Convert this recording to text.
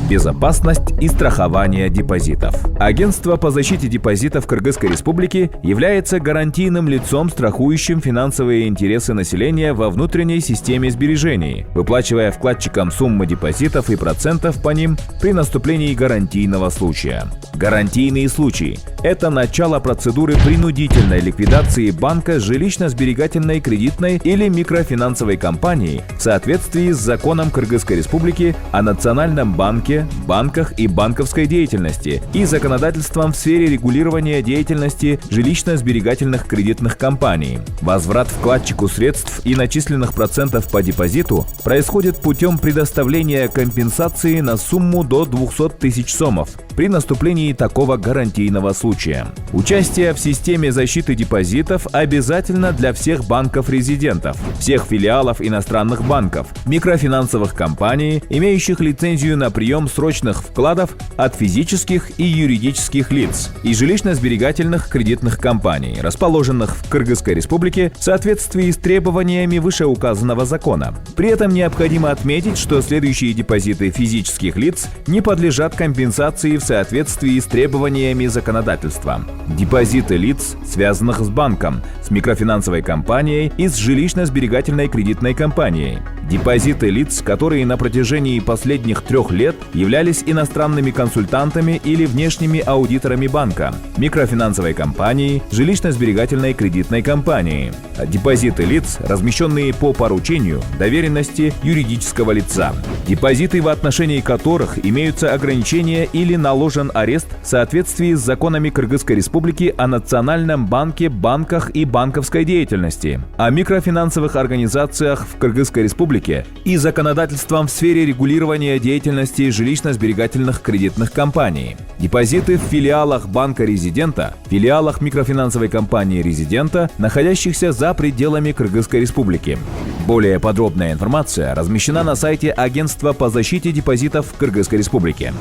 Безопасность и страхование депозитов. Агентство по защите депозитов Кыргызской Республики является гарантийным лицом, страхующим финансовые интересы населения во внутренней системе сбережений, выплачивая вкладчикам суммы депозитов и процентов по ним при наступлении гарантийного случая. Гарантийные случаи – это начало процедуры принудительной ликвидации банка, жилищно-сберегательной, кредитной или микрофинансовой компании в соответствии с законом Кыргызской Республики о Национальном банке, банках и банковской деятельности и законодательством в сфере регулирования деятельности жилищно-сберегательных кредитных компаний. Возврат вкладчику средств и начисленных процентов по депозиту происходит путем предоставления компенсации на сумму до 200 тысяч сомов при наступлении такого гарантийного случая. Участие в системе защиты депозитов обязательно для всех банков-резидентов, всех филиалов иностранных банков, микрофинансовых компаний, имеющих лицензию на прием срочных вкладов от физических и юридических лиц, и жилищно-сберегательных кредитных компаний, расположенных в Кыргызской Республике в соответствии с требованиями вышеуказанного закона. При этом необходимо отметить, что следующие депозиты физических лиц не подлежат компенсации в соответствии с требованиями законодательства. Депозиты лиц, связанных с банком, с микрофинансовой компанией и с жилищно-сберегательной кредитной компанией. Депозиты лиц, которые на протяжении последних 3 лет являлись иностранными консультантами или внешними аудиторами банка, микрофинансовой компании, жилищно-сберегательной кредитной компании. Депозиты лиц, размещенные по поручению, доверенности юридического лица. Депозиты, в отношении которых имеются ограничения или наложен арест в соответствии с законами Кыргызской Республики о Национальном банке, банках и банковской деятельности, о микрофинансовых организациях в Кыргызской Республике и законодательством в сфере регулирования деятельности жилищно-сберегательных кредитных компаний. Депозиты в филиалах банка-резидента, филиалах микрофинансовой компании-резидента, находящихся за пределами Кыргызской Республики. Более подробная информация размещена на сайте Агентства по защите депозитов Кыргызской Республики.